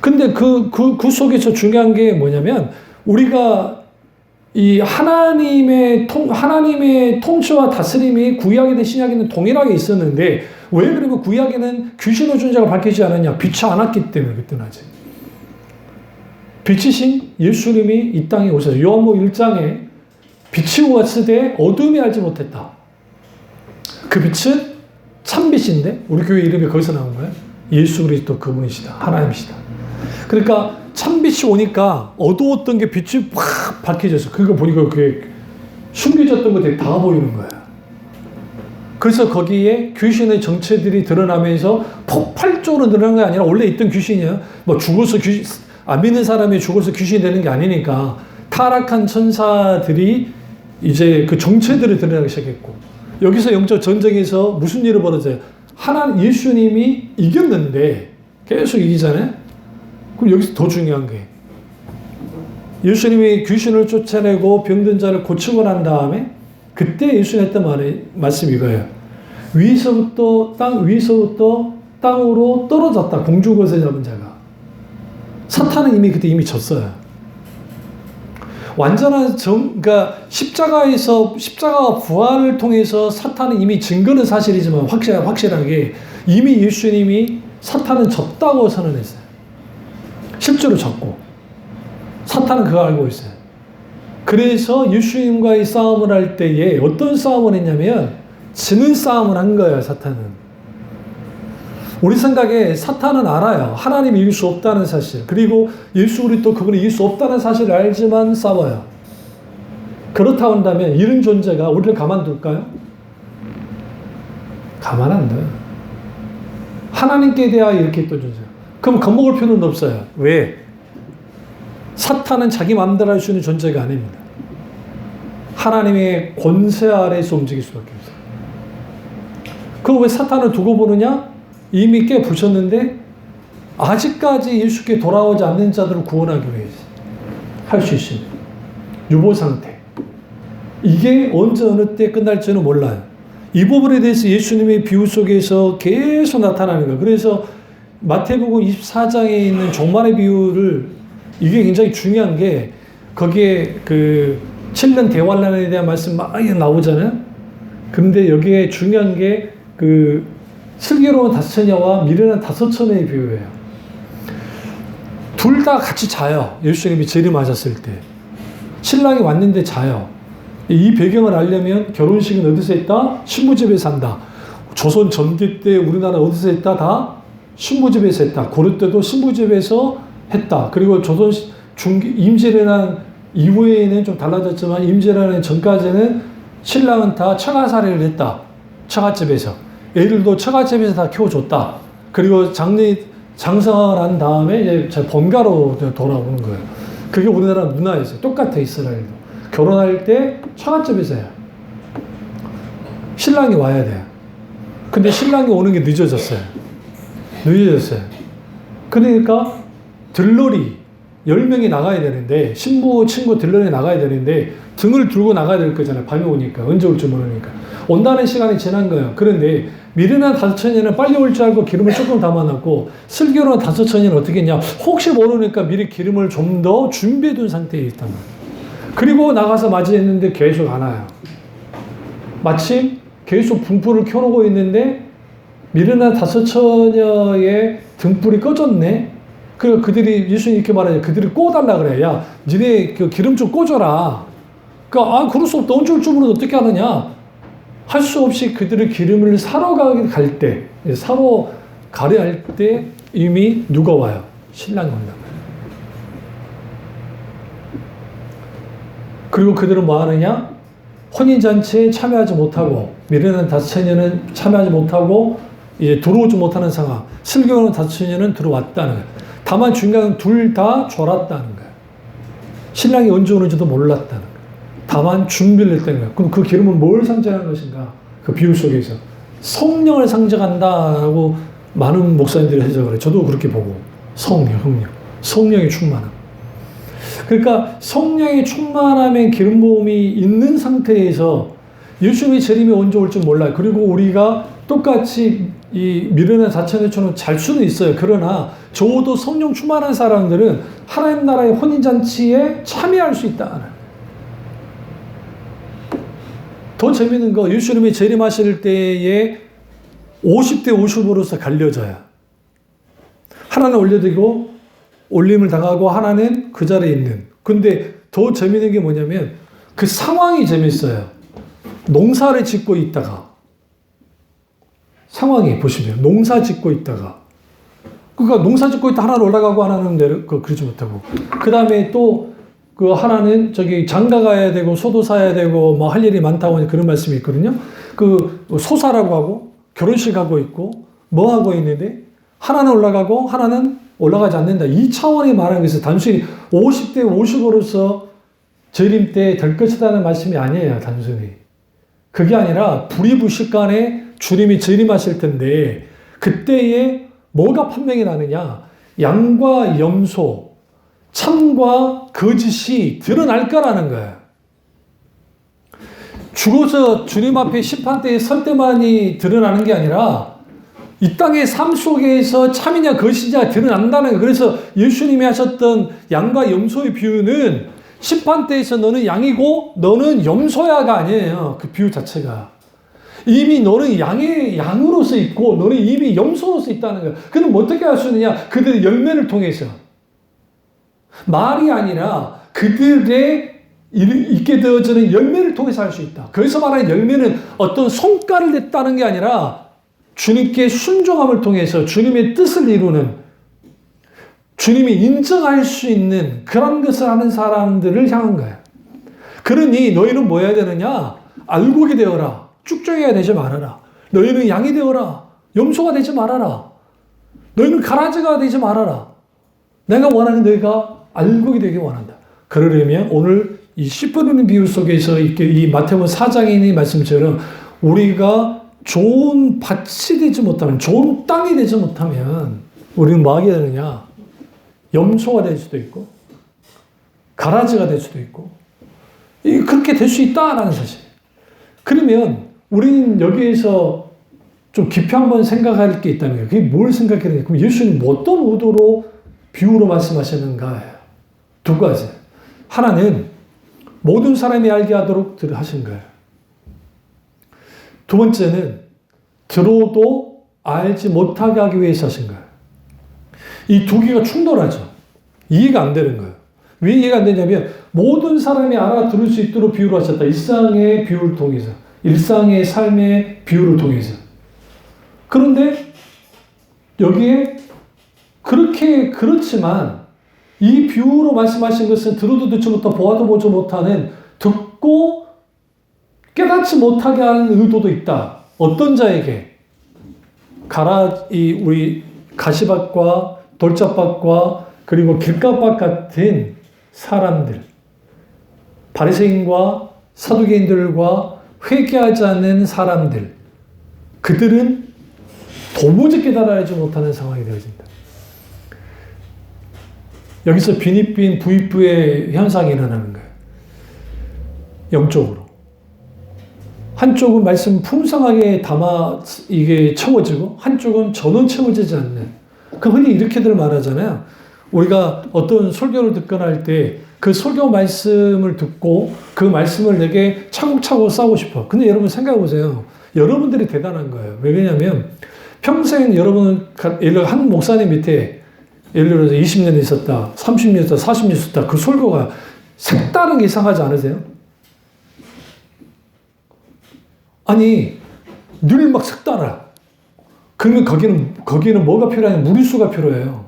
근데 그 속에서 중요한 게 뭐냐면 우리가 이 하나님의 통치와 다스림이 구약이든 신약에는 동일하게 있었는데 왜 그러면 구약에는 귀신의 존재가 밝히지 않았냐? 빛이 않았기 때문에 그때는 아직. 빛이신 예수님이 이 땅에 오셔서 요한복음 1장에 빛이 왔으되 어둠이 알지 못했다. 그 빛은 참빛인데 우리 교회 이름이 거기서 나온 거예요. 예수 그리스도 그분이시다. 하나님이시다. 그러니까 참빛이 오니까 어두웠던 게 빛이 확 밝혀졌어. 그거 보니까 그게 숨겨졌던 것들이 다 보이는 거예요. 그래서 거기에 귀신의 정체들이 드러나면서 폭발적으로 드러난 게 아니라 원래 있던 귀신이야. 뭐 죽어서 안 믿는 사람이 죽어서 귀신이 되는 게 아니니까 타락한 천사들이 이제 그 정체들을 드러나기 시작했고 여기서 영적 전쟁에서 무슨 일이 벌어져요? 예수님이 이겼는데 계속 이기잖아요. 그럼 여기서 더 중요한 게 예수님이 귀신을 쫓아내고 병든 자를 고치고 난 다음에 그때 예수님 했던 말씀이 이거예요. 위에서부터 땅으로 떨어졌다. 공중것을 잡은 자가. 사탄은 이미 졌어요. 완전한 그러니까 십자가 부활을 통해서 사탄은 이미 증거는 사실이지만 확실하게 이미 예수님이 사탄은 졌다고 선언했어요. 실제로 졌고 사탄은 그거 알고 있어요. 그래서 예수님과의 싸움을 할 때에 어떤 싸움을 했냐면 지는 싸움을 한 거예요. 사탄은. 우리 생각에 사탄은 알아요. 하나님이 이길 수 없다는 사실. 그리고 예수 그리스도 그분이 이길 수 없다는 사실을 알지만 싸워요. 그렇다고 한다면 이런 존재가 우리를 가만둘까요? 가만 안 둬요. 하나님께 대하여 이렇게 했던 존재예요. 그럼 겁먹을 필요는 없어요. 왜? 사탄은 자기 마음대로 할 수 있는 존재가 아닙니다. 하나님의 권세 아래에서 움직일 수밖에 없어요. 그럼 왜 사탄을 두고 보느냐? 이미 깨 부셨는데 아직까지 예수께 돌아오지 않는 자들을 구원하기 위해서 할 수 있습니다. 유보 상태. 이게 언제 어느 때 끝날지는 몰라요. 이 부분에 대해서 예수님의 비유 속에서 계속 나타나는 거예요. 그래서 마태복음 24장에 있는 종말의 비유를 이게 굉장히 중요한 게 거기에 그 7년 대환란에 대한 말씀 막 나오잖아요. 그런데 여기에 중요한 게 그 슬기로운 5처녀와 미련한 5처녀의 비유예요. 둘 다 같이 자요. 예수님이 재림하셨을 때. 신랑이 왔는데 자요. 이 배경을 알려면 결혼식은 어디서 했다? 신부집에서 한다. 조선 전기 때 우리나라 어디서 했다? 다 신부집에서 했다. 고려 때도 신부집에서 했다. 그리고 조선 임진왜란 이후에는 좀 달라졌지만 임진왜란 전까지는 신랑은 다 처가살이를 했다. 처갓집에서. 애들도 처갓집에서 다 키워줬다. 그리고 장성을 한 다음에 이제 본가로 돌아오는 거예요. 그게 우리나라 문화였어요. 똑같아, 이스라엘도. 결혼할 때 처갓집에서 해요. 신랑이 와야 돼요. 근데 신랑이 오는 게 늦어졌어요. 그러니까 들러리 10명이 나가야 되는데 신부 친구 들러리 나가야 되는데 등을 들고 나가야 될 거잖아요. 밤이 오니까. 언제 올 줄 모르니까. 온다는 시간이 지난 거예요. 그런데 미련한 5처녀는 빨리 올 줄 알고 기름을 조금 담아놨고 슬기로운 5처녀는 어떻게 했냐. 혹시 모르니까 미리 기름을 좀 더 준비해둔 상태에 있단 말이에요. 그리고 나가서 맞이했는데 계속 안 와요. 마침 계속 분불을 켜놓고 있는데 미련한 5처녀의 등불이 꺼졌네. 그리고 그들이 예수님 이렇게 말하죠. 그들이 꽂아달라 그래. 야, 니네 그 기름 좀 꽂아라. 그러니까 그럴 수 없다. 언제 올 줄 모르는데 어떻게 하느냐. 할 수 없이 그들을 기름을 사러 갈 때, 사러 가려 할 때 이미 누가 와요? 신랑이 온다. 그리고 그들은 뭐 하느냐? 혼인잔치에 참여하지 못하고, 미련한 5처녀는 참여하지 못하고, 이제 들어오지 못하는 상황. 슬기로운 5처녀는 들어왔다는 거예요. 다만 중요한 건 둘 다 졸았다는 거예요. 신랑이 언제 오는지도 몰랐다는 거예요. 다만 준비를 했다는 거예요. 그럼 그 기름은 뭘 상징하는 것인가? 그 비유 속에서 성령을 상징한다고 많은 목사님들이 해석을 해요. 저도 그렇게 보고 성령의 충만함. 그러니까 성령의 충만함의 기름 부음이 있는 상태에서 예수님의 재림이 언제 올지 몰라요. 그리고 우리가 똑같이 이 미련한 4천여처럼 잘 수는 있어요. 그러나 적어도 성령 충만한 사람들은 하나님 나라의 혼인잔치에 참여할 수 있다. 더 재밌는 거, 예수님이 재림하실 때에 50대 50으로서 갈려져요. 하나는 올려드리고 올림을 당하고 하나는 그 자리에 있는. 근데 더 재밌는 게 뭐냐면 그 상황이 재밌어요. 농사를 짓고 있다가 상황이 보시면 농사 짓고 있다가 그러니까 농사 짓고 있다 하나는 올라가고 하나는 그러지 못하고 그 다음에 또 그 하나는 저기 장가 가야 되고 소도 사야 되고 뭐 할 일이 많다고 그런 말씀이 있거든요. 그 소사라고 하고 결혼식 하고 있고 뭐 하고 있는데 하나는 올라가고 하나는 올라가지 않는다. 이 차원의 말하는 것은 단순히 50대 50으로서 재림 때 될 것이라는 말씀이 아니에요. 단순히. 그게 아니라 불이 부실간에 주님이 재림하실 텐데 그때에 뭐가 판명이 나느냐? 양과 염소, 참과 거짓이 드러날 거라는 거예요. 죽어서 주님 앞에 심판대에 설 때만이 드러나는 게 아니라 이 땅의 삶 속에서 참이냐 거짓이냐 드러난다는 거예요. 그래서 예수님이 하셨던 양과 염소의 비유는 심판대에서 너는 양이고 너는 염소야가 아니에요. 그 비유 자체가. 이미 너는 양으로서 있고 너는 이미 염소로서 있다는 거예요. 그럼 어떻게 할 수 있느냐? 그들의 열매를 통해서. 말이 아니라 그들의 있게 되어지는 열매를 통해서 할 수 있다. 거기서 말하는 열매는 어떤 성과를 냈다는 게 아니라 주님께 순종함을 통해서 주님의 뜻을 이루는, 주님이 인정할 수 있는 그런 것을 하는 사람들을 향한 거예요. 그러니 너희는 뭐 해야 되느냐? 알곡이 되어라. 쭉정이가 되지 말아라. 너희는 양이 되어라. 염소가 되지 말아라. 너희는 가라지가 되지 말아라. 내가 원하는 너희가 알곡이 되길 원한다. 그러려면 오늘 이 씨 뿌리는 비유 속에서 이 마태복음 4장의 말씀처럼 우리가 좋은 밭이 되지 못하면, 좋은 땅이 되지 못하면 우리는 뭐 하게 되느냐? 염소가 될 수도 있고 가라지가 될 수도 있고 그렇게 될 수 있다라는 사실. 그러면 우리는 여기에서 좀 깊이 한번 생각할 게 있다는 거예요. 그게 뭘 생각했느냐? 그럼 예수님 어떤 의도로 비유로 말씀하시는가예요. 두 가지. 하나는 모든 사람이 알게 하도록 하신 거예요. 두 번째는 들어도 알지 못하게 하기 위해서 하신 거예요. 이 두 개가 충돌하죠. 이해가 안 되는 거예요. 왜 이해가 안 되냐면 모든 사람이 알아들을 수 있도록 비유를 하셨다. 일상의 비유를 통해서. 일상의 삶의 비유를 통해서. 그런데 여기에 그렇지만 이 비유로 말씀하신 것은 들어도 듣지 못하고 보아도 보지 못하는, 듣고 깨닫지 못하게 하는 의도도 있다. 어떤 자에게? 우리 가시밭과 돌짝밭과 그리고 길가밭 같은 사람들, 바리새인과 사두개인들과 회개하지 않는 사람들, 그들은 도무지 깨달아야지 못하는 상황이 되어진다. 여기서 빈익빈 부익부의 현상이 일어나는 거예요. 영적으로. 한쪽은 말씀 풍성하게 담아 이게 채워지고 한쪽은 전원 채워지지 않는. 그 흔히 이렇게들 말하잖아요. 우리가 어떤 설교를 듣거나 할 때 그 설교 말씀을 듣고 그 말씀을 내게 차곡차곡 쌓고 싶어. 근데 여러분 생각해 보세요. 여러분들이 대단한 거예요. 왜냐면 평생 여러분, 예를 들어 한 목사님 밑에 예를 들어서 20년 있었다, 30년 있었다, 40년 있었다. 그 설교가 색다른 게 이상하지 않으세요? 아니, 늘 막 색달아. 그러면 거기는 뭐가 필요하냐? 무리수가 필요해요.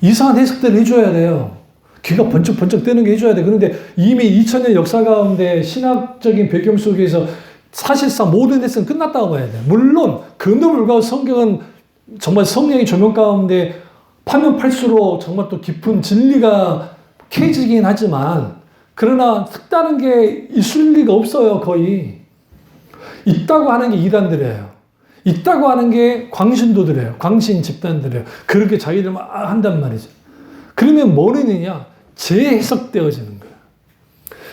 이상한 해석들을 해줘야 돼요. 귀가 번쩍번쩍 뜨는 게 해줘야 돼. 그런데 이미 2000년 역사 가운데 신학적인 배경 속에서 사실상 모든 해석은 끝났다고 봐야 돼. 물론, 그럼에도 불구하고 성경은 정말 성령의 조명 가운데 파면 팔수록 정말 또 깊은 진리가 캐지긴 하지만, 그러나 색다른 게 있을 리가 없어요, 거의. 있다고 하는 게 이단들이에요. 있다고 하는 게 광신도들이에요. 광신 집단들이에요. 그렇게 자기들 막 한단 말이죠. 그러면 뭐 되느냐? 재해석되어지는 거예요.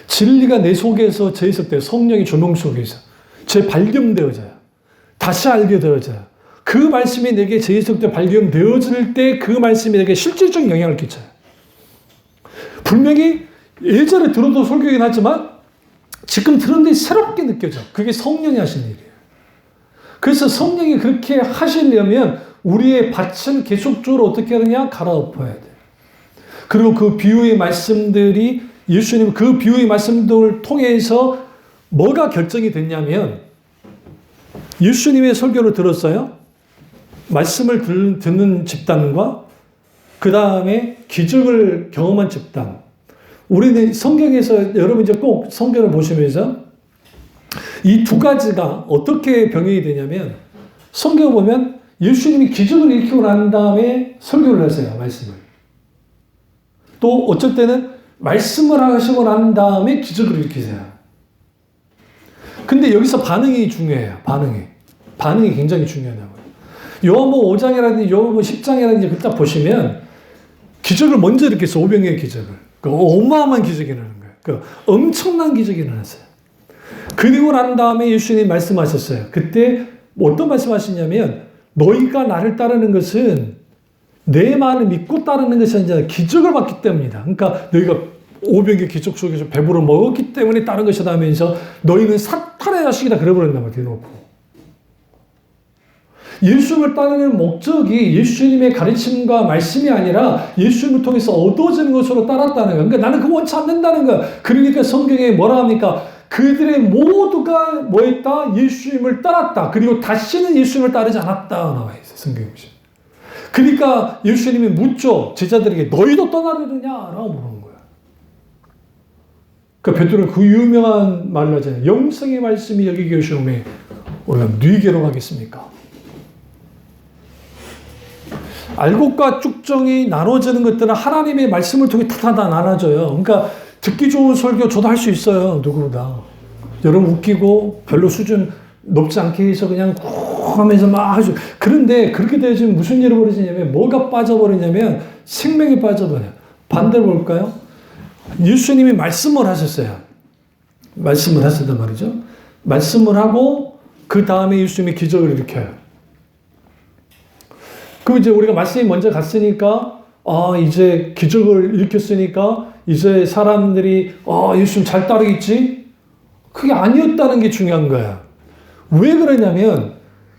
진리가 내 속에서 재해석돼요. 성령의 조명 속에서. 재발견되어져요. 다시 알게 되어져요. 그 말씀이 내게 재해석되어 발견되어질 때 그 말씀이 내게 실질적 영향을 끼쳐요. 분명히 예전에 들어도 설교이긴 하지만 지금 들었는데 새롭게 느껴져. 그게 성령이 하신 일이에요. 그래서 성령이 그렇게 하시려면 우리의 밭은 계속적으로 어떻게 하느냐? 갈아엎어야 돼. 그리고 그 비유의 말씀들이, 예수님 그 비유의 말씀들을 통해서 뭐가 결정이 됐냐면, 예수님의 설교를 들었어요. 말씀을 듣는 집단과 그 다음에 기적을 경험한 집단. 우리는 성경에서 여러분 이제 꼭 성경을 보시면서 이 두 가지가 어떻게 병행이 되냐면, 성경을 보면 예수님이 기적을 일으키고 난 다음에 설교를 하세요. 말씀을. 또 어쩔 때는 말씀을 하시고 난 다음에 기적을 일으키세요. 근데 여기서 반응이 중요해요. 반응이. 반응이 굉장히 중요하다고요. 요한복음 5장이라든지 요한복음 10장이라든지 그딱 보시면 기적을 먼저 일으켰어. 오병이의 기적을. 그 어마어마한 기적이 일어나는 거예요. 그 엄청난 기적이 일어났어요. 그리고 난 다음에 예수님이 말씀하셨어요. 그때 어떤 말씀하시냐면 너희가 나를 따르는 것은 내 말을 믿고 따르는 것이 아니라 기적을 받기 때문이다. 그러니까 너희가 오병이의 기적 속에서 배부러 먹었기 때문에 따른 것이다 하면서 너희는 사탄의 자식이다 그래버렸단 말이에요. 대놓고. 예수님을 따르는 목적이 예수님의 가르침과 말씀이 아니라 예수님을 통해서 얻어지는 것으로 따랐다는 거야. 그러니까 나는 그거 원치 않는다는 거야. 그러니까 성경에 뭐라 합니까? 그들의 모두가 뭐 했다? 예수님을 따랐다. 그리고 다시는 예수님을 따르지 않았다. 나와 있어요. 성경에 보시면. 그러니까 예수님이 묻죠. 제자들에게 너희도 떠나려느냐? 라고 물어보는 거야. 그러니까 베드로는 그 유명한 말을 하잖아요. 영생의 말씀이 여기 계시오매 우리가 뉘게로 가겠습니까? 알곡과 쭉정이 나눠지는 것들은 하나님의 말씀을 통해 다 나눠져요. 그러니까 듣기 좋은 설교 저도 할 수 있어요. 누구보다. 여러분 웃기고 별로 수준 높지 않게 해서 그냥 꾹 하면서 막 하죠. 그런데 그렇게 되면 무슨 일이 벌어지냐면 뭐가 빠져버리냐면 생명이 빠져버려요. 반대로 볼까요? 예수님이 말씀을 하셨어요. 말씀을 하셨단 말이죠. 말씀을 하고 그 다음에 예수님이 기적을 일으켜요. 그럼 이제 우리가 말씀이 먼저 갔으니까 이제 기적을 일으켰으니까 이제 사람들이 예수님 잘 따르겠지? 그게 아니었다는 게 중요한 거야. 왜 그러냐면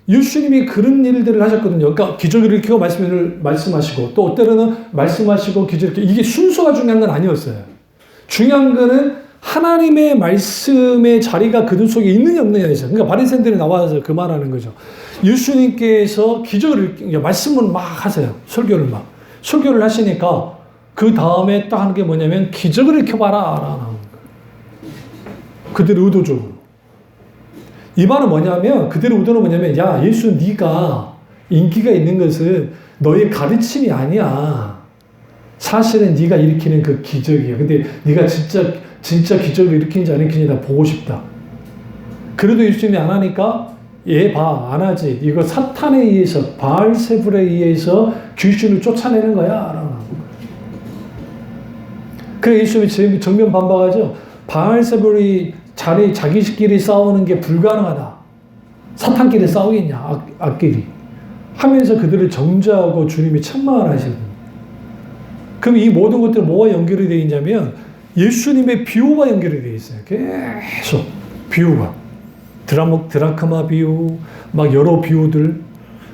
예수님이 그런 일들을 하셨거든요. 그러니까 기적을 일으키고 말씀하시고 또 때로는 말씀하시고 기적 일으키고 이게 순서가 중요한 건 아니었어요. 중요한 거는 하나님의 말씀의 자리가 그들 속에 있느냐 없느냐에서. 그러니까 바리새인들이 나와서 그 말하는 거죠. 예수님께서 기적을 말씀을 막 하세요. 설교를 하시니까 그 다음에 딱 하는 게 뭐냐면 기적을 일으켜봐라 나오는 거예요. 그들의 의도적으로. 이 말은 뭐냐면 그들의 의도는 뭐냐면 야 예수 네가 인기가 있는 것은 너의 가르침이 아니야. 사실은 네가 일으키는 그 기적이야. 근데 네가 진짜 기적을 일으키는지 안 일으키는지 다 보고 싶다. 그래도 예수님이 안 하니까 안 하지. 이거 사탄에 의해서 바알세불에 의해서 귀신을 쫓아내는 거야. 그래 예수님이 정면 반박하죠. 바알세불이 자기끼리 싸우는 게 불가능하다. 사탄끼리 싸우겠냐. 악끼리. 하면서 그들을 정죄하고 주님이 책망을 하시거든요. 그럼 이 모든 것들이 뭐와 연결이 되어 있냐면 예수님의 비유와 연결이 되어 있어요. 계속 비유가. 드라크마 비유, 막 여러 비유들,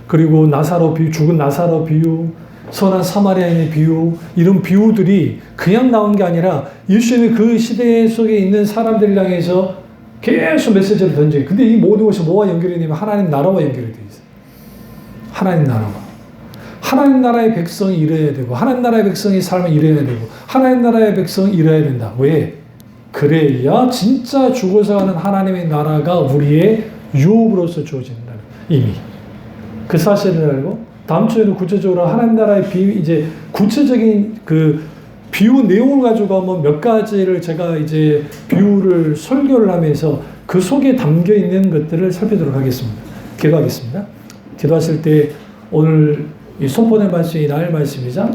그리고 나사로 비유, 죽은 나사로 비유, 선한 사마리아인의 비유, 이런 비유들이 그냥 나온 게 아니라 예수님이 그 시대 속에 있는 사람들을 향해서 계속 메시지를 던져요. 근데 이 모든 것이 뭐와 연결이 되냐면 하나님 나라와 연결이 되어 있어요. 하나님 나라와. 하나님 나라의 백성이 이래야 되고, 하나님 나라의 백성이 삶을 이래야 되고, 하나님 나라의 백성이 이래야 된다. 왜? 그래야 진짜 죽어서 가는 하나님의 나라가 우리의 유업으로서 주어진다는 이미 그 사실을 알고 다음 주에는 구체적으로 하나님 나라의 이제 구체적인 그 비유 내용을 가지고 한번 몇 가지를 제가 이제 비유를 설교를 하면서 그 속에 담겨 있는 것들을 살펴보도록 하겠습니다. 기도하겠습니다. 기도하실 때 오늘 이 선포된 말씀이 나의 말씀이자